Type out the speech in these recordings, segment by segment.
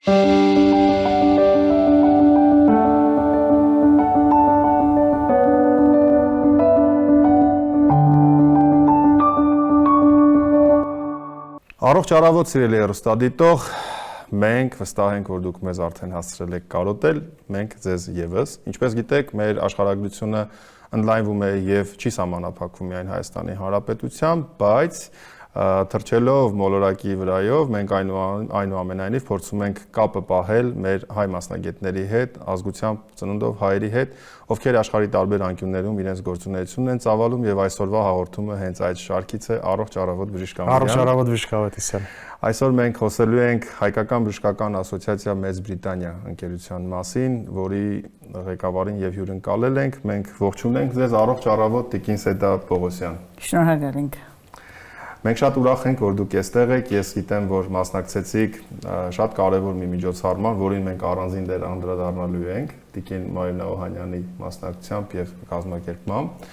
Առողջ առավոտ սիրելի հեռուստադիտող, մենք վստահ ենք, որ դուք մեզ արդեն հասցրել եք կարոտել, մենք ձեզ եւս։ Ինչպես գիտեք, մեր աշխարհագրությունը ընդլայնվում է եւ չի սահմանափակվում միայն Հայաստանի Հանրապետությամբ, բայց թռչելով մոլորակի վրայով մենք այնուամենայնիվ փորձում ենք կապը պահել մեր հայ մասնագետների հետ, ազգությամբ ծնունդով հայերի հետ, ովքեր աշխարհի տարբեր անկյուններում իրենց գործունեությունն են ծավալում եւ այսօրվա հաղորդումը հենց այդ շարքից է Առողջ առավոտ Բժիշկ Ամիրյան։ Առողջ առավոտ Բժիշկ Ավետիսյան։ Այսօր մենք խոսելու ենք Հայկական բժշկական ասոցիացիա Մեծ Բրիտանիա ընկերության մասին, որի ղեկավարին եւ հյուրընկալել ենք։ Մենք ողջունենք ձեզ, առողջ առավոտ Տիկին Սետա Պողոսյան։ Շնորհակալ ենք։ Մենք շատ ուրախ ենք, որ դուք այստեղ եք։ Ես գիտեմ, որ մասնակցեցիք շատ կարևոր մի միջոցառման, որին մենք առանձին դեր անդրադառնալու ենք Տիկին Մարինա Օհանյանի մասնակցությամբ եւ կազմակերպմամբ։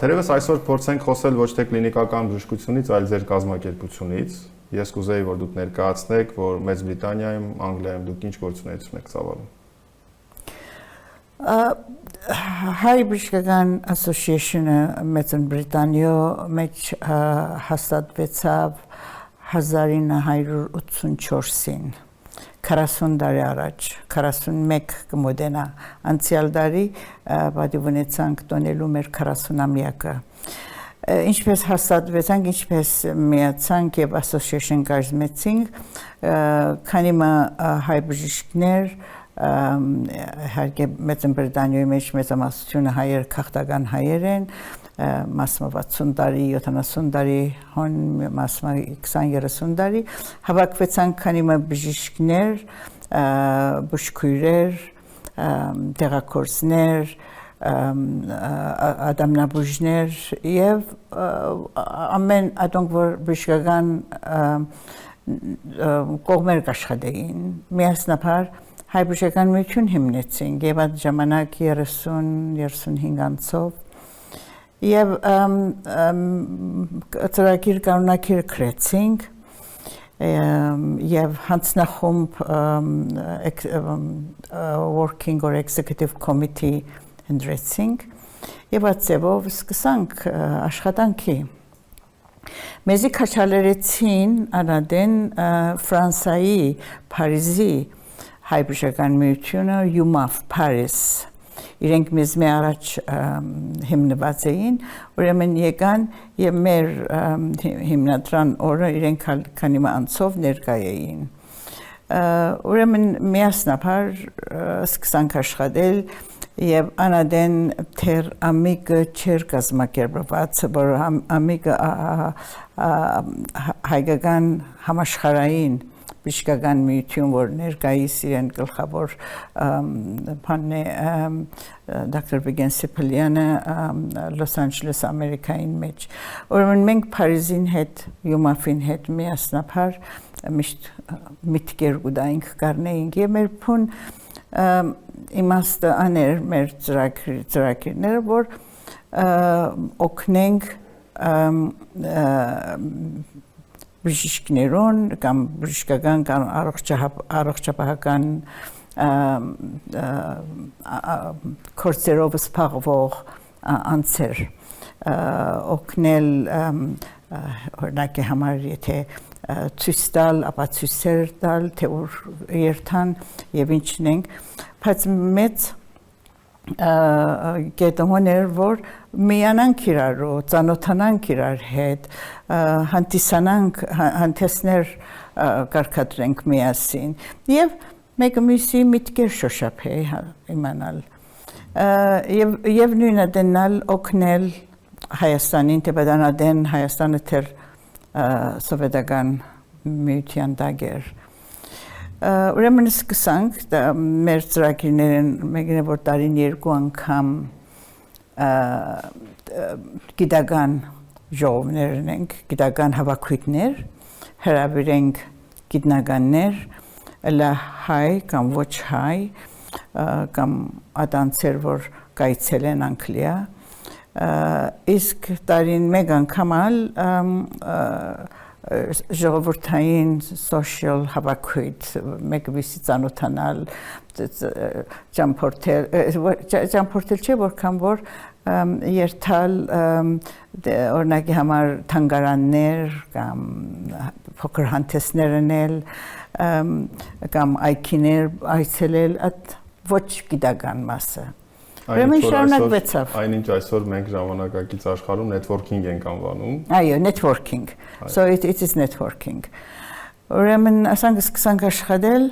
Թերևս այսօր փորձենք խոսել ոչ թե կլինիկական բժշկությունից, այլ ձեր կազմակերպությունից։ Ես կուզեի, որ դուք ներկայացնեք, որ Մեծ Բրիտանիայում, Անգլիայում դուք ինչ գործունեություն եք ծավալում։ Հայ բժշկական ասոցիացիոնը Մեծ Բրիտանիա մեջ հաստատվեցավ 1984-ին, 40 տարի առաջ, 41 կմոտենա, անցյալ տարի պատիվ ունեցանք տոնելու մեր 40-ամյակը։ Ինչպես հաստատվեցանք, ինչպես միացանք եւ ասոցիացիոն կազմեցինք, քանի հայ բժիշկներ հարգե Մեծ Բրիտանիայի մեջ մեծամասնությունը հայեր քաղաքական հայեր են, մասը 60 տարի, 70 տարի, հոն մասը 20-30 տարի, հավաքվեցանք քանի բժիշկներ, բուժքույրեր, տեղաքորձներ, ադամնաբույժներ եւ ամեն ատոնք որ բժշկական կողմեր աշխատեին միասնապար հայ բժշկական միություն հիմնեցինք եւ այդ ժամանակ 30-35 անցով եւ ծրագիր կանոնակիր գրեցինք եւ հանձնախումբ working or executive committee ընդրեցինք եւ այդ ձևով սկսանք աշխատանքի։ Մեզի քաչալերեցին անադեն Ֆրանսիայի Փարիզի հայ բժշկական միությունը UMAF Paris իրենք մեզ մի առաջ հիմնված էին, ուրեմն եկան եւ մեր հիմնադրան օրը իրենք քանի անցով ներկայ էին։ Ուրեմն միասնապար սկսանք աշխատել եւ անադեն թեր ամիգը չեր կազմակերպված, որ ամիգը հայկական համաշխարհային բժշկական միություն, որ ներկայիս իրեն գլխավոր բանն է դոկտոր Վիգեն Սիփլյանը Լոս Անջելես Ամերիկային մեջ։ Ուրեմն մենք Փարիզին հետ, UMAF-ին հետ միասնապար միշտ միտքեր գուտայինք կառնեինք եւ մեր փուն իմաստը աներ մեր ծրագիրները, որ օգնենք բժիշկներուն կամ բժշկական կամ առողջապահական կորսերով սպառվող անձեր օգնել օրինակ համար եթե ցույց տալ, ապա ցույցեր տալ, թե որ երթան եւ ինչն ենք, բայց մեծ գետոներ որ միանանք իրարու, ծանոթանանք իրար հետ, հանդիսանանք, հանդեսներ կարգադրենք միասին եւ մեկը մյուսի միտքեր շոշափել իմանալ եւ նույնը դենալ օգնել Հայաստանին, թե բանադեն Հայաստանը թեր սովետական միության դագեր։ Ուրեմն սկսանք մեր ծրագիրներն մեկն է որ տարին 2 անգամ գիտական ժողովներ ենք, գիտական հավաքույթներ, հրավիրենք գիտնականներ, լա հայ կամ ոչ հայ կամ ադանցեր որ կայցել են Անգլիա իսկ տարին մեկ անգամ ժողովրդային social հավաքույթ մեկը ծանոթանալ ճամփորդել չէ որքան որ երթալ օրինակի համար թանգարաններ կամ փոքր հանդեսներ անել կամ այգիներ այցելել այդ ոչ գիտական մասը Այնինչ այսօր մենք ժամանակակից աշխարհում networking ենք անվանում Այո, networking so it is networking Ուրեմն ասենք սկսանք աշխատել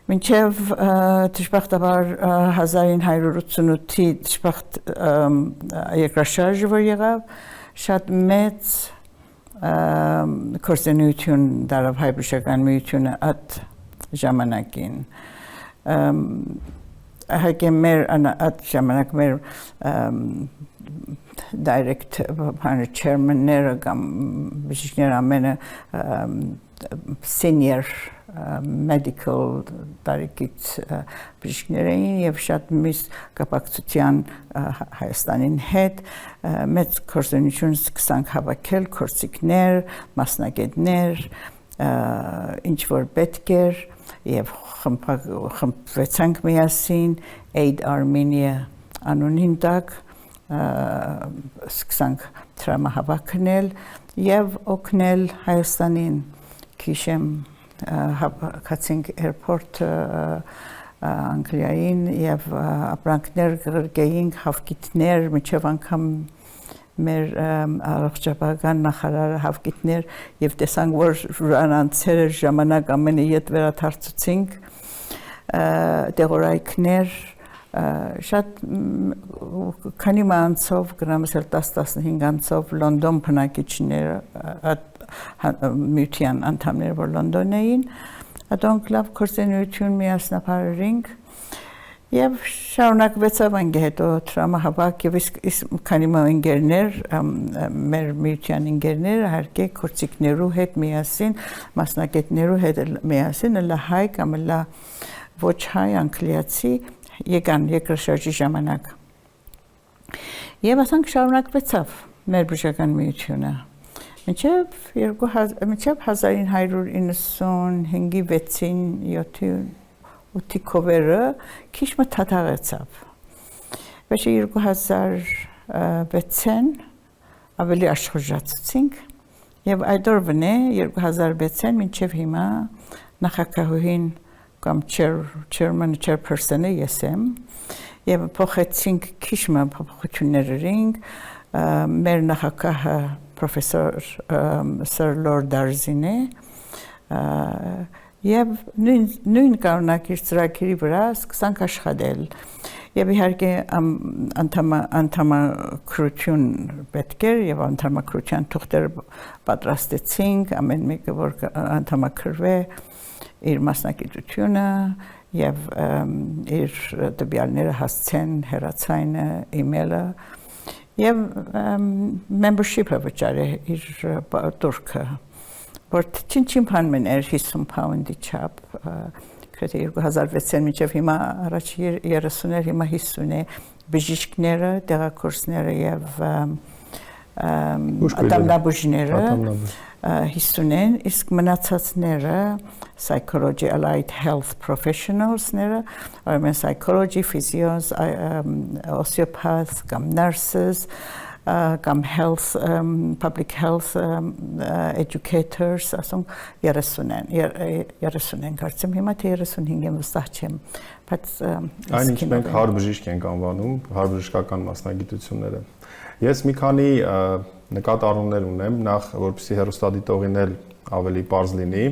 մինչև դժբախտաբար 1988-ի դժբախտ երկրաշարժը որ եղավ շատ մեծ կորսենություն դարավ հայ բժշկական միությունը այդ ժամանակին Հայկե մեր այդ ժամանակ մեր direct chairman-ները կամ բժիշկներ ամենը senior medical տարիքից բժիշկներ էին եւ շատ միս կապակցության Հայաստանին հետ մեծ կորսենություն սկսանք հավաքել կորսիկներ, մասնագետներ, ինչ որ պետք էր եւ խմբվեցանք միասին Aid Armenia անունին տակ սկսանք տրամահավաքնել եւ օգնել Հայաստանին քիշեմ հացինք airport Անգլիային եւ ապրանքներ գրգեինք հավկիթներ միջև անգամ մեր առողջապահական նախարարը հավկիթներ եւ տեսանք որ անցեր ժամանակ ամենը իդ վերաթարցուցինք տեղորայքներ շատ քանի մանցով գրամսել 10-15 անցով Լոնդոն բնակիչներ միության անդամներ որ Լոնդոն էին ադոնք լավ կորսենություն միասնապարարինք Եվ շարունակվեցավ այնգե հետո տրամահավաք եւ քանի ընկերներ մեր միության ընկերներ հարկե կորցիկներու հետ միասին մասնակիցներու հետ միասին լա հայ կամ լա ոչ հայ անգլիացի եկան երկրաշարժի ժամանակ Եվ ասենք շարունակվեցավ մեր բժշկական միությունը մինչև 1995-ի 6-ին 7-ին Ուտիկովերը քիչ մը թաթարեցավ։ Բայց 2006-ին ավելի աշխուժացուցինք եւ այդ օրվան 2006-ին մինչև հիմա նախագահուհին կամ chairperson-ը ես եմ եւ փոխեցինք քիչ մը փոփոխություններինք մեր նախագահը պրոֆեսոր Sir Lord Darzi-ն է Եվ նույն կանոնակիր ծրագրի վրա սկսանք աշխատել եւ իհարկե անդամակրություն պետք էր եւ անդամակրության թուղթեր պատրաստեցինք ամեն մեկը որ անդամակրվե իր մասնակցությունը եւ իր տվյալները հասցեն հեռացայինը email-ը եւ membership-ը վճարե իր турքը որ չին փանմեն 50 pound-ի չափ քրեթե 2006-ին մինչև հիմա առաջ 30-ներ հիմա 50 է բժիշկները տեղակորսները եւ ատամնաբուժները 50-ն իսկ մնացածները psychology allied health professionals-ները ուրեմն psychology physios osteopaths կամ nurses կամ health public health educators ասում 30-ն կարծեմ հիմա թե 35-ին վստահ չեմ բայց այնինչ մենք հարբժիշկ ենք անվանում հարբժշկական մասնագիտությունները ես մի քանի նկատառումներ ունեմ նախ որպեսզի հեռուստադիտողին էլ ավելի པարզ լինի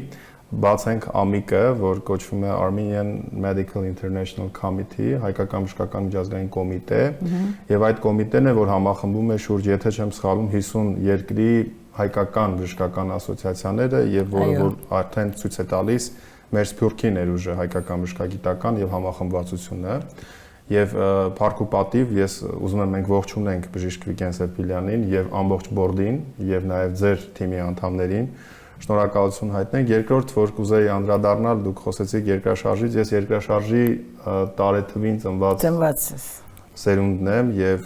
բացենք AMIC-ը, որ կոչվում է Armenian Medical International Committee, հայկական բժշկական միջազգային կոմիտե, եւ այդ կոմիտեն է, որ համախմբում է շուրջ, եթե չեմ սխալվում, 50 երկրի հայկական բժշկական ասոցիացիաները եւ որը որ արդեն ցույց է տալիս մեր սփյուռքի ներուժը հայկական բժշկագիտական եւ համախմբվածությունը եւ փառք ու պատիվ ես ուզում եմ մենք ողջունենք բժիշկ Վիգեն Սերպիլյանին եւ ամբողջ բորդին եւ նաեւ ձեր թիմի անդամներին Շնորհակալություն հայտնենք։ Երկրորդ, որ կուզեի անդրադառնալ, դուք խոսեցիք երկրաշարժից, ես երկրաշարժի տարեթվին ծնված սերունդն եմ եւ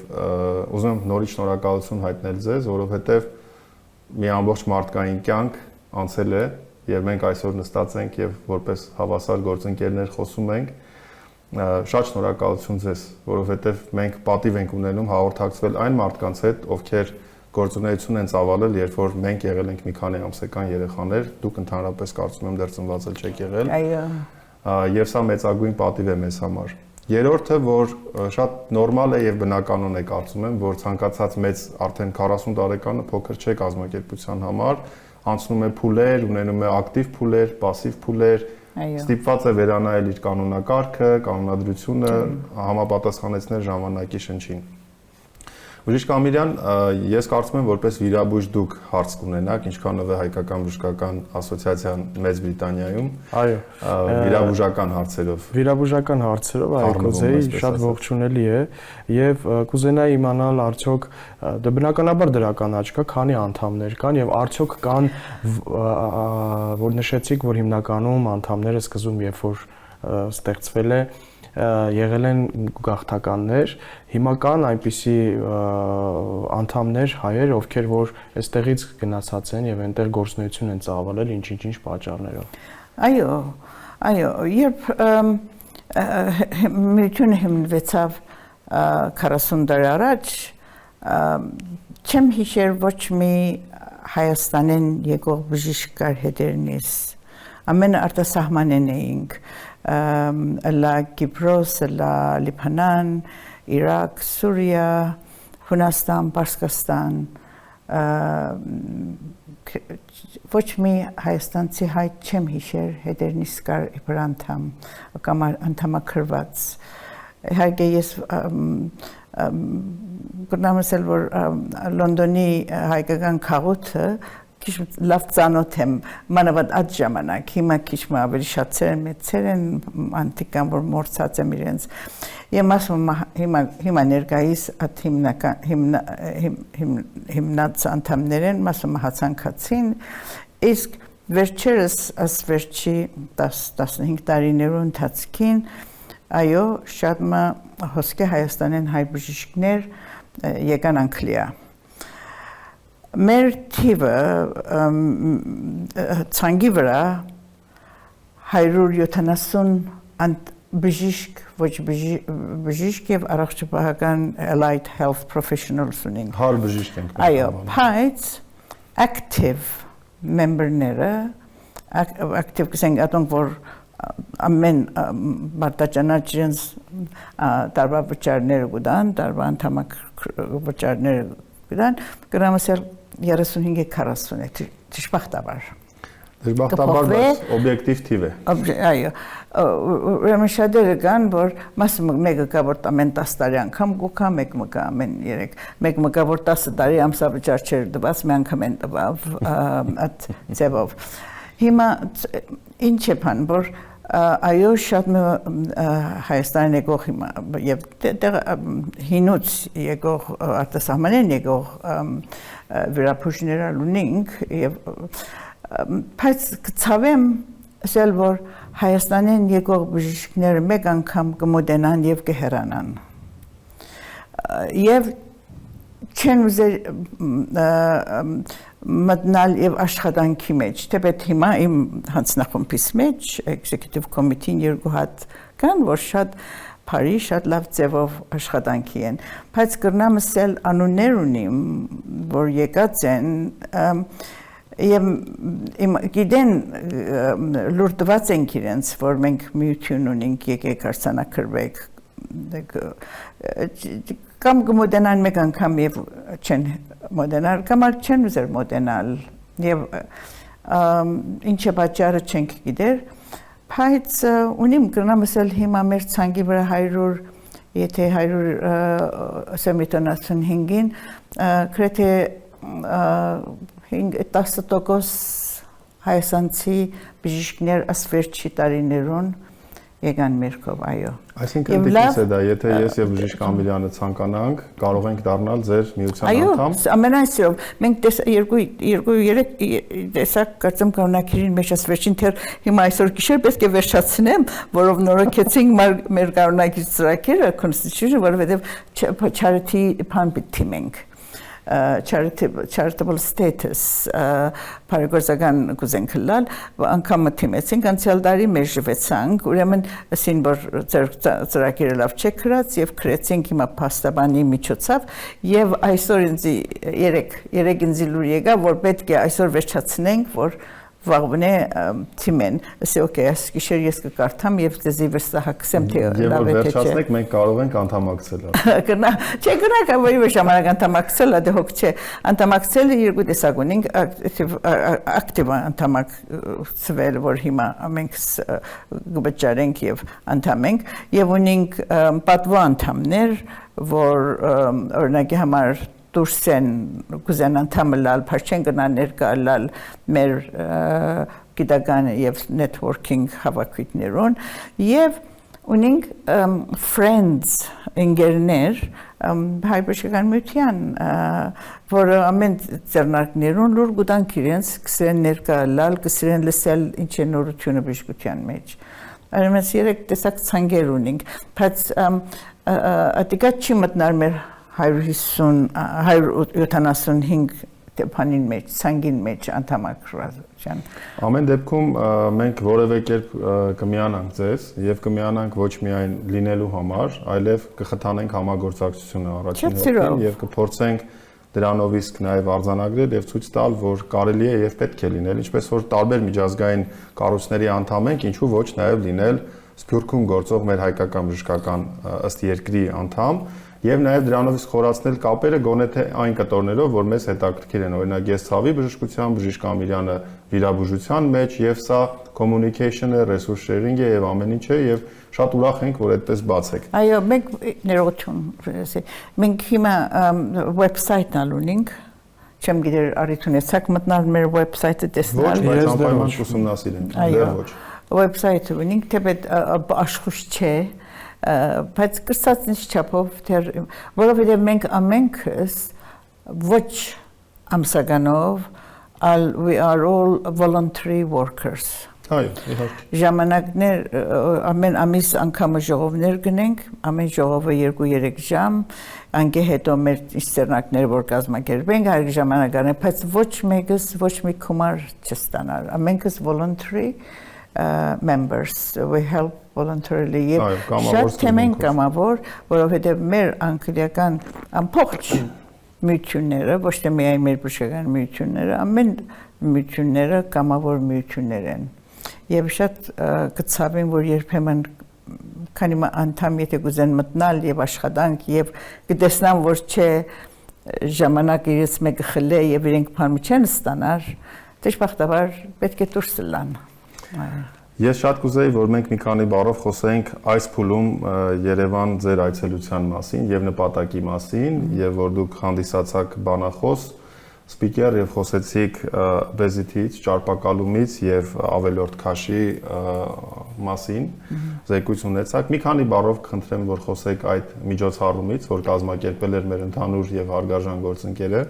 ուզում եմ նորից շնորհակալություն հայտնել ձեզ, որովհետեւ մի ամբողջ մարդկային կյանք անցել է եւ մենք այսօր նստած ենք եւ որպես հավասար գործընկերներ խոսում ենք շատ շնորհակալություն ձեզ որովհետեւ մենք պատիվ ենք ունենում հաղորդակցվել այն մարդկանց հետ ովքեր գործունեություն են ծավալել երբ որ մենք եղել ենք մի քանի ամսական երեխաներ դուք ընդհանրապես կարծում եմ դեռ ծնված չեք եղել այո եւ սա մեծագույն պատիվ է մեզ համար երրորդը որ շատ նորմալ է եւ բնականon է կարծում եմ որ ցանկացած մեծ արդեն 40 տարեկանը փոքր չէ կազմակերպության համար անցնում է փուլեր, ունենում է ակտիվ փուլեր, пассив փուլեր, ստիպված է վերանայել իր կանոնակարգը, կանոնադրությունը, համապատասխանեցնել ժամանակի շնչին։ Բժիշկ Ամիրյան, ես կարծում եմ որպես վիրաբույժ դուք հարց կունենաք, ինչքանով է հայկական բժշկական ասոցիացիան Մեծ Բրիտանիայում։ Այո, վիրաբուժական հարցերով։ Վիրաբուժական հարցերով այո, կուզեի շատ ողջունելի է եւ կուզենայի իմանալ արդյոք դե բնականաբար դրական աճ կա, քանի անդամներ կան եւ արդյոք կան որ նշեցիք, որ հիմնականում անդամները սկզբում երբ որ ստեղծվել է եղել են գաղթականներ, հիմա կան այնպիսի անդամներ հայեր, ովքեր որ այստեղից գնացած են եւ այնտեղ գործունեություն են ծավալել ինչ պատճառներով։ Այո, երբ միությունը հիմնվեցավ 40 տարի առաջ, չեմ հիշեր ոչ մի Հայաստանեն եկող բժիշկ կար հետերնից, ամենը արտասահմանեն էինք, լա Կիպրոս, լա Լիբանան, Իրաք, Սուրիա, Հունաստան, Պարսկաստան, ոչ մի հայաստանցի հայ չեմ հիշեր հետերնից կար իբր անդամ կամ անդամակրված իհարկե ես գտնամասել որ Լոնդոնի հայկական քաղաքը քիչ լավ ծանոթ եմ մանավանդ այդ ժամանակ հիմա քիչ ավելի շատ մեծեր են անտիկան որ մորցած եմ իրենց եմ ասում հիմա ներկայիս այդ հիմնած անդամներն մասը հացանկացին իսկ վերջերս as վերջի 10-15 տարիներու ընթացքին այո շատ հոսքի Հայաստանեն հայ բժիշկներ եկան Անգլիա մեր թիվը ցանգի վրա 170 բժիշկ ոչ բժիշկ եւ առողջապահական allied health professionals ունենք հար բժիշկ ենք այո բայց active member-ները active կսենք ատոնք որ ամեն մարտաճանաչից տարվա վճարները կդան տարվա անդամակ վճարները կդան գրամասել 35-40 է ճշմարտաբար դժբախտաբար բայց օբյեկտիվ թիվ է այո ուրեմն շատերը կան որ մասը մեկը կա որ ամեն 10 տարի անգամ գուքա մեկը կա ամեն 3 մեկը կա որ 10 տարի ամսավճար չեր տված մի անգամ են տվավ այդ ձևով հիմա ինչ է բան որ այո շատ Հայաստան եկող հիմա եւ հինուց եկող արտասահմանեն եկող վիրաբույժներ ունենք եւ բայց կցավեմ ասել որ Հայաստանեն եկող բժիշկները մեկ անգամ կմոտենան եւ կհեռանան եւ չեն ուզել մտնալ եւ աշխատանքի մեջ թեպետ հիմա իմ հանձնախումբից մեջ executive committee-ին երկու հատ կան որ շատ բարի շատ լավ ձևով աշխատանքի են բայց կրնամ ասել անուններ ունիմ որ եկած են եւ գիտեն լուրդված են իրենց որ մենք միություն ունենք եկեք արցանակրվեք կամ կմոտենան մեկ անգամ եւ չեն մոդենալ կամ չեն ուզեր մոդենալ եւ ինչ է պատճառը չենք գիտեր բայց ունիմ կրնամ ասել հիմա մեր ցանկի վրա 100 եթե 175-ին գրեթե 10% հայաստանցի բժիշկներ ասվերջի տարիներուն եկան մերկով այո այսինքն դիտես է դա եթե ես եւ բժիշկ Ամիրյանը ցանկանանք կարող ենք դառնալ ձեր միության անդամ այո ամենայսով մենք 2-3 տեսակ կարծեմ կանոնակիրին մեջ ասվերջին թեր հիմա այսօր գիշեր պետք է վերջացնեմ որով նորոգեցինք մեր կանոնակիր ծրագիրը constitution որովհետեւ charity փան պիտի մենք charitable status բարեգործական կուզենք լալ անգամ մտիմեցինք անցյալ տարի մեր ժվեցանք ուրեմն ասին որ ծրագիրը լավ չէ գրած եւ քրեցինք հիմա փաստաբանի միջոցով եւ այսօր ինձ երեք ինձ լուր եկա որ պետք է այսօր վերջացնենք որ վաղվնե թիմեն ասի օքեյ այս գիշեր ես կկարդամ եւ դեզի վստահակցեմ թե լավ է թե չէ վերջացնեք մենք կարող ենք անդամակցել գնա չէ գնա կավի ոչ ժամանակ անդամակցել դա հոգ չէ անդամակցելը երկու տեսակ ունենք ակտիվ անդամակցվել որ հիմա մենք գբճարենք եւ անդամենք եւ ունենք պատվո անդամներ որ օրինակի համար դուրսեն կուզեն անդամը լալ փարչեն գնան ներկա լալ մեր գիտական եւ networking հավաքույթներուն եւ ունենք friends ընկերներ հայբրշական մյության որ ամեն ծերնակներուն լուր գուտանք իրենց կսրեն ներկա լալ կսրեն լսել ինչ է նորությունը բժշկության մեջ այլմես երեք տեսակ ցանգեր ունենք բայց ատիկա չի մտնար մեր 175 տեփանին մեջ, ցանգին մեջ անդամակցության։ Ամեն դեպքում մենք որևէ կերպ կմիանանք ձեզ եւ կմիանանք ոչ միայն լինելու համար, այլև կխթանենք համագործակցությունը առաջին հերթին եւ կփորձենք դրանով իսկ նաեւ արձանագրել եւ ցույց տալ, որ կարելի է եւ պետք է լինել, ինչպես որ տարբեր միջազգային կառույցների անդամ ենք, ինչու ոչ նաեւ լինել Սփյուռքում գործող մեր հայկական բժշկական ըստ երկրի անդամ եւ նաեւ դրանով իսկ խորացնել կապերը գոնե թե այն կտորներով, որ մեզ հետաքրքիր են, օրինակ ես ցավի բժշկության, բժիշկ Ամիրյանը վիրաբուժության մեջ եւ սա communication-ը, resource sharing-ը եւ ամեն ինչը եւ շատ ուրախ ենք, որ այդպես բացեք։ Այո, մենք ներողություն, մենք հիմա website-ն ունենք, չեմ գիտեր առիթունեցակ մտնալ մեր website-ը տեսնել։ Ոչ, բայց անպայման ուսումնասիրենք, դեռ ոչ։ Website-ը ունենք, թեպետ աշխուժ չէ, բայց կրսած ինչ չափով դեռ որովհետև մենք ամենքս ոչ ամսականով we are all voluntary workers Այո, իհարկե։ Ժամանակներ ամեն ամիս անգամը ժողովներ գնենք, ամեն ժողովը 2-3 ժամ, անգե հետո մեր ծերնակները որ կազմակերպենք, այլ ժամանակներ, բայց ոչ մեկս ոչ մի գումար չստանար։ Ամենքս voluntary members we help voluntarily շատ թեմեն կամավոր որովհետև մեր անգլիական ամբողջ միությունները ոչ թե միայն մեր բժշկական միությունները ամեն միությունները կամավոր միություններ են եւ շատ կցավին որ երբեմն քանի անդամ եթե գուզեն մտնալ եւ աշխատանք եւ կտեսնան որ չէ ժամանակ իրենց մեկը խլե եւ իրենք բան չեն ստանար դժբախտաբար պետք է դուրս լան Ես շատ կուզեի, որ մենք մի քանի բառով խոսենք այս փուլում Երևան ձեր այցելության մասին եւ նպատակի մասին եւ որ դուք հանդիսացաք բանախոս, սպիկեր եւ խոսեցիք վեզիտից, ճարպակալումից եւ ավելորդ քաշի մասին, զեկույց ունեցաք։ Մի քանի բառով կխնդրեմ, որ խոսեք այդ միջոցառումից, որ կազմակերպել էր մեր ընդհանուր եւ հարգարժան գործընկերը։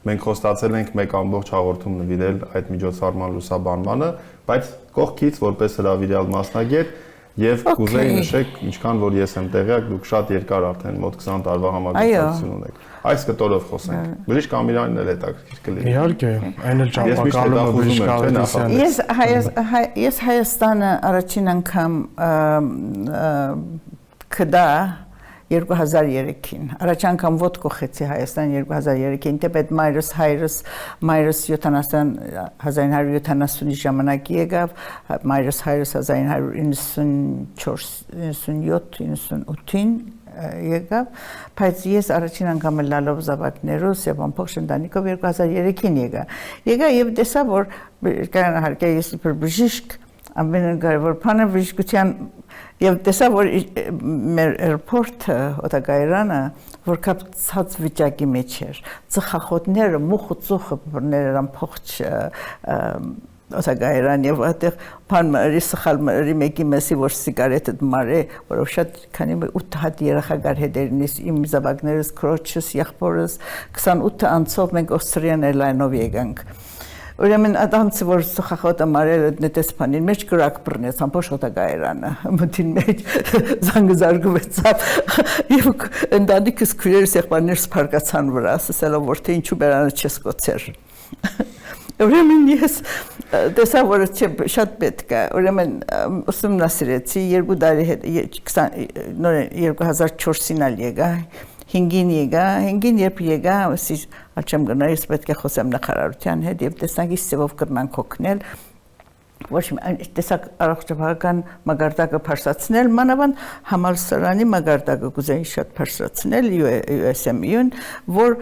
Մենք խոստացել ենք մեկ ամբողջ հաղորդում նվիրել այդ միջոցառման լուսաբանմանը, բայց կողքից որպես հրավիրյալ մասնագետ եւ կուզեի նշեք, ինչքան որ ես եմ տեղյակ, դուք շատ երկար արդեն մոտ 20 տարվա համագործակցություն ունեք։ Այս կտորով խոսենք։ Բժիշկ Ամիրյանն էլ հետաքրքիր կլինի։ Իհարկե, այն էլ ճապակալումը բժիշկ Ավետիսյանը։ Ես Հայաստանը առաջին անգամ կդա 2003-ին առաջ անգամ ոտ կողեցի Հայաստան 2003-ին դեպետ մայրս 1970-ի ժամանակ եկավ մայրս 1994-97-98-ին եկավ բայց ես առաջին անգամ լալով զավակներով եւ ամբողջ ընտանիքով 2003-ին եկա եւ տեսա որ հարկե ես բժիշկ ամեն կարևոր բանը բժշկության եւ տեսա որ մեր airport-ը օտագայրանը որ կապած վիճակի մեջ էր ծխախոտները մուխուծուխը բռներ ամբողջ օտագայրան եւ այդտեղ բան սխալ մեկի մեսի որ սիգարետը դմարե որով շատ քանի 8 հատ երախագար հետերնից իմ զավակներս քրոջս եղբորս 28 անցով մենք Austrian Airlines-ով եկանք ուրեմն ադանց որ սխախոտը մարել դետես փանին մեջ կրակ բռնեց ամբողջ գայրանը մտին մեջ զանգը զարգվեցավ եւ ընդանիքս քույրերս եղբայրներս փարկացան վրա ասելով որ թե ինչու բերանը չես կոչեր ուրեմն ես տեսա որ շատ պետք է ուրեմն ուսումնասիրեցի 2 տարի հետ 2004-ին ալ եկա 5-ին եկա 5-ին երբ եկա աչեմ գնայս պետք է խոսեմ նախարարության հետ եւ տեսանքի սեվով կրնանք օգնել ոչ տեսակ առողջապահական մագարտակը փարսացնել մանավանդ համալսարանի մագարտակը կուզեին շատ փարսացնել USMU-ն որ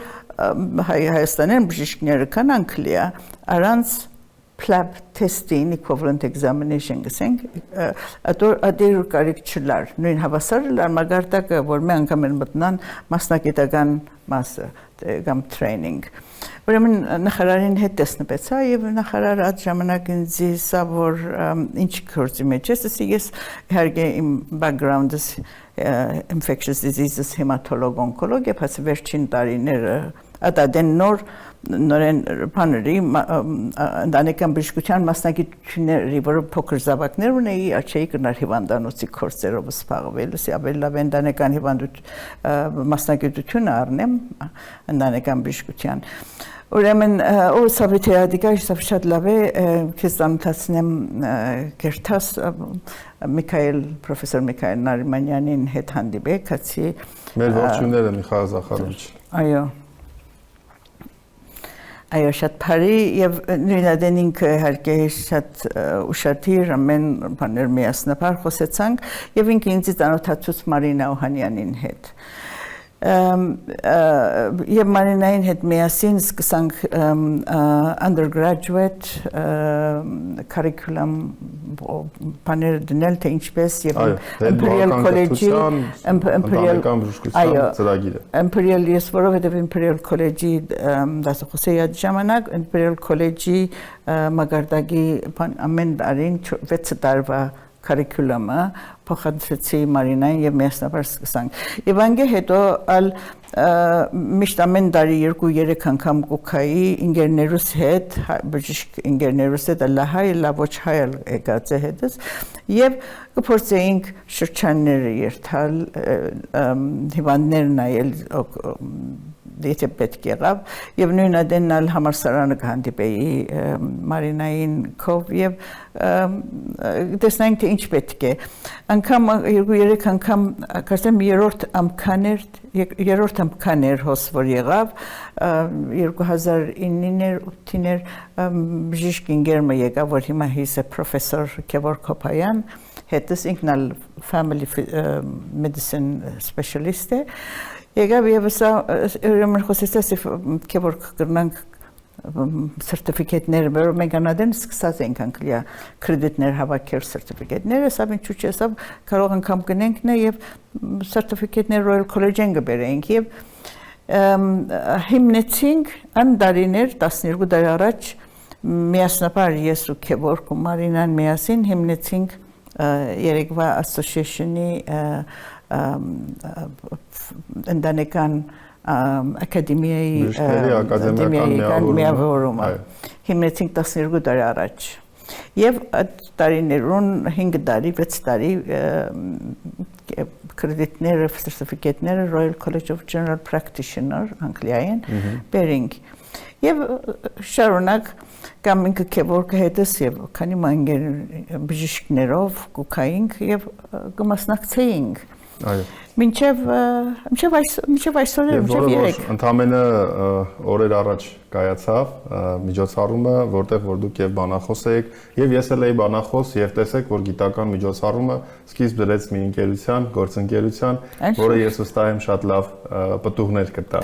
Հայաստանյան բժիշկները կան Անգլիա առանց PLAB testing equivalent examination գսենք ադեր կարիք չլար նույն հավասարը մագարտակը որ մի անգամ են մտնան մասնագիտական մասը կամ training ուրեմն նախարարին հետ տեսնվեցա եւ նախարարը այդ ժամանակ ինձ ասա որ ինչ գործի մեջ ես իհարկե իմ background-ս infectious diseases hematolog oncology բայց վերջին տարիները ադեն նորեն բաների ընտանեկան բժշկության մասնագիտությունների որ փոքր զավակներ ունեի աչեի կնար հիվանդանոցի կորսերով սպաղվել ավելի լավ ընտանեկան մասնագիտությունը առնեմ ընտանեկան բժշկության ուրեմն սավիթեադիկա շատ լավ է քեզ ծանոթացնեմ կերտաս պրոֆեսոր Միքայել Նարիմանյանին հետ հանդիպեք հացի մեր ողջույնները Միխայել Զախարովիչ Այո, շատ բարի եւ նույնադեն ինքը իհարկե շատ ուշադիր ամեն բաներ միասնաբար խոսեցանք եւ ինքը ինձ ծանոթացուց Մարինա Օհանյանին հետ եւ Մարինային հետ միասին սկսանք undergraduate curriculum բաներ դնել թե ինչպես եւ Imperial College-ի ընտանեկան բժշկության ծրագիրը Imperial ես որովհետեւ Imperial College-ի դասախոսեի այդ ժամանակ Imperial College-ի մագարտակի ամեն տարին 6 տարվա curriculum-ը փոխադրեցի Մարինային եւ միասնաբար սկսանք։ Եվ անգե հետո ալ միշտ ամեն տարի 2-3 անգամ կուքայի ինգերներուս հետ, բժիշկ ինգերներուս հետ լահայ լավոչ հայել եկած է հետս եւ կփորձեինք շրջանները երթալ հիվանդներ նայել դեպի պետք եղավ եւ նույնադեն ալ համալսարանը կհանդիպեի Մարինային քով եւ տեսնենք թե ինչ պետք է անգամ 2-3 անգամ կարծեմ երրորդ ամքաներ հոս որ եղավ 2009-ին բժիշկ ինգերմը եկավ որ հիմա he's a professor Քևոր Քոփայան հետս ինքն ալ family medicine specialist է Եկավ եւ սա ուրեմն խոսեցած Քևոր կրնանք certificate-ները որ մենք անադեն սկսած ենք Անգլիա կրեդիտներ հավաքել certificate-ները սա ինչու՞ չէ սա կարող անգամ գնենք նա եւ certificate-ներ Royal College-ին գբերենք եւ հիմնեցինք անդարիներ 12 տարի առաջ միասնաբար ես ու Քևոր Մարինան միասին հիմնեցինք Երևա Association-ի ընտանեկան ակադեմիայի միավորումը հիմնեցինք 12 տարի առաջ եւ այդ տարիներուն 5 տարի 6 տարի կրեդիտները certificate-ները Royal College of General Practitioner Անգլիային բերինք եւ շարունակ կամ ինքը Քևորքը հետս եւ քանի մանգեր բժիշկներով կուքայինք եւ կմասնակցեինք Այո Մինչև այսօր մինչև 3 Ընդամենը օրեր առաջ կայացավ միջոցառումը, որտեղ որ դուք եւ բանախոս եք, եւ ես էլ էի բանախոս եւ տեսեք, որ գիտական միջոցառումը սկիզբ դրեց մի ընկերության, գործընկերության, որը ես վստահ եմ շատ լավ պտուղներ կտա։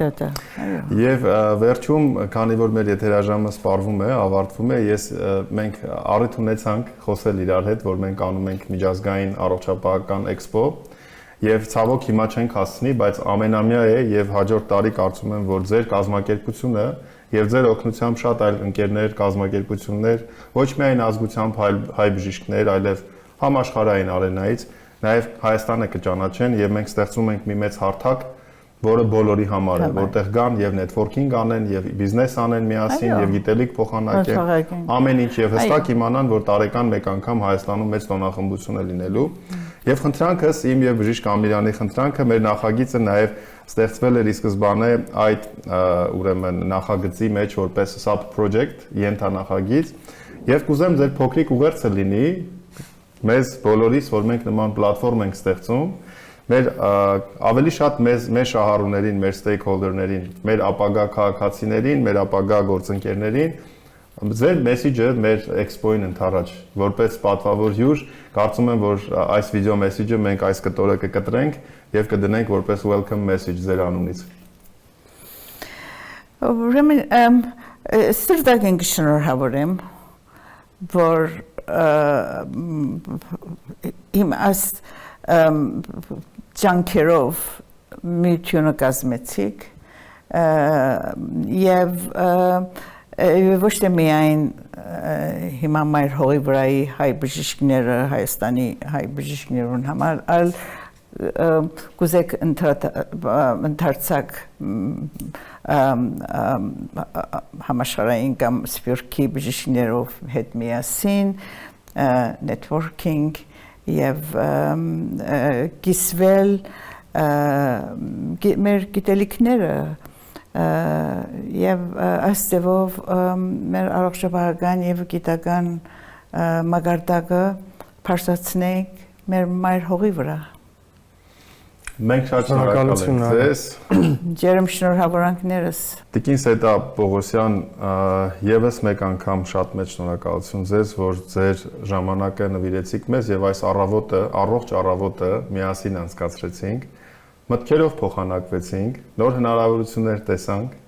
Եվ վերջում, քանի որ մեր եթերաժամը սպառվում է, ավարտվում է, մենք առիթ ունեցանք խոսել իրար հետ, որ մենք անում ենք միջազգային առողջապահական էքսպո Եվ ցավոք հիմա չենք հասցնի, բայց ամենամյա է եւ հաջորդ տարի կարծում եմ, որ ձեր կազմակերպությունը եւ ձեր օգնությամբ շատ այլ ընկերներ, կազմակերպություններ, ոչ միայն ազգությամբ հայ բժիշկներ, այլև համաշխարհային արենայից, նաեւ Հայաստանը կճանաչեն եւ մենք ստեղծում ենք մի մեծ հարթակ, որը բոլորի համար է, որտեղ գան եւ networking անեն, եւ բիզնես անեն միասին, եւ գիտելիք փոխանակեն, ամեն ինչ եւ հստակ իմանան, որ տարեկան մեկ անգամ Հայաստանում մեծ տոնախմբություն է լինելու։ Եւ խնդրանքս իմ եւ Բժիշկ Ամիրյանի խնդրանքը մեր նախագիծը նաեւ ստեղծվել էր ի սկզբանե այդ ուրեմն նախագծի մեջ որպես sub project, ենթանախագիծ, եւ կուզեմ ձեր փոքրիկ ուղերձը լինի մեզ բոլորիս, որ մենք նման պլատֆորմ ենք ստեղծում, մեր ավելի շատ մեր շահառուներին, մեր stakeholder-ներին, մեր ապագա քաղաքացիներին, մեր ապագա գործընկերներին, ձեր մեսեջը մեր էքսպոին ընդառաջ, որպես պատվավոր հյուր, կարծում եմ, որ այս վիդեո մեսեջը մենք այս կտորը կկտրենք եւ կդնենք որպես welcome message ձեր անունից։ Ուրեմն սրտագին կշնորհավորեմ, որ իմ այս ջանքերով միությունը կազմեցիք եւ ոչ թե միայն հիմա մեր հողի վրայի հայ բժիշկները, Հայաստանի հայ բժիշկներուն համար, այլ կուզեք ընդարձակ համաշխարհային կամ սփյուռքի բժիշկներով հետ միասին, networking եւ կիսվել մեր գիտելիքները եւ այս ձևով մեր առողջապահական եւ գիտական մագարտակը փարսացնենք մեր մայր հողի վրա։ Մենք շատ շնորհակալ ենք ձեզ։ Ջերմ շնորհավորանքներս։ Տիկին Սետա Պողոսյան, եւս մեկ անգամ շատ մեծ շնորհակալություն ձեզ, որ ձեր ժամանակը նվիրեցիք մեզ եւ այս առավոտը, առողջ առավոտը միասին անցկացրեցինք, մտքերով փոխանակվեցինք, նոր հնարավորություններ տեսանք։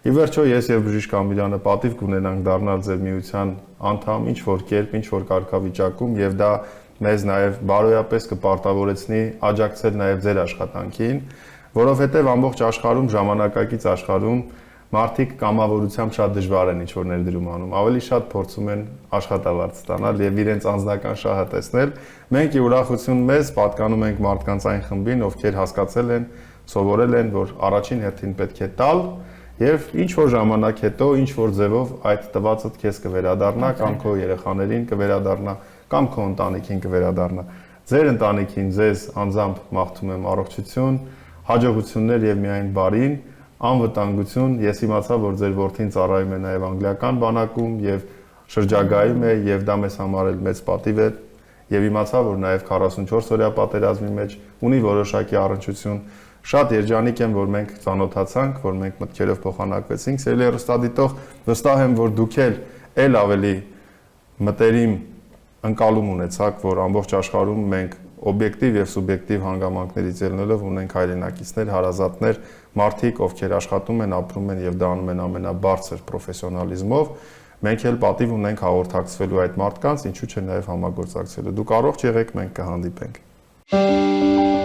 Ի վերջո ես եւ Բժիշկ Ամիրյանը պատիվ կունենանք դառնալ ձեր միության անդամ, ինչ որ կերպ, ինչ որ կարգավիճակում եւ դա մեզ նաև բարոյապես կպարտավորեցնի աջակցել նաև ձեր աշխատանքին, որովհետև ամբողջ աշխարհում, ժամանակակից աշխարհում մարդիկ կամավորությամբ շատ դժվար են ինչ-որ ներդրում անում, ավելի շատ փորձում են աշխատավարձ ստանալ եւ իրենց անձնական շահը տեսնել։ Մենք ի ուրախություն մեզ պատկանում ենք մարդկանց այն խմբին, ովքեր հասկացել են, սովորել են, որ առաջին հերթին պետք է տալ եւ ինչ որ ժամանակ հետո, ինչ որ ձևով այդ տվածդ քեզ կվերադառնա կամ քո երեխաներին կվերադառնա կամ քո ընտանիքին կվերադառնա։ Ձեր ընտանիքին ձեզ անձամբ մաղթում եմ առողջություն, հաջողություններ եւ միայն բարին, անվտանգություն։ Ես իմացա, որ ձեր որդին ծառայում է նաեւ անգլիական բանակում եւ շրջագայում է եւ դա մեզ համար էլ մեծ պատիվ է եւ իմացա, որ նաեւ 44 օրյա պատերազմի մեջ ունի որոշակի առնչություն։ Շատ երջանիկ եմ, որ մենք ծանոթացանք, որ մենք մտքերով փոխանակվեցինք։ Սիրելի հեռուստադիտող, վստահ եմ, որ դուք էլ ավելի մտերիմ ընկալում ունեցաք, որ ամբողջ աշխարհում մենք օբյեկտիվ եւ սուբյեկտիվ հանգամանքներից ելնելով ունենք հայրենակիցներ, հարազատներ, մարդիկ, ովքեր աշխատում են, ապրում են եւ դա անում են ամենաբարձր պրոֆեսիոնալիզմով։ Մենք էլ պատիվ ունենք հաղորդակցվելու այդ մարդկանց, ինչու՞ չէ նաեւ համագործակցելու։ Դուք առողջ եղեք, մենք կհանդիպենք։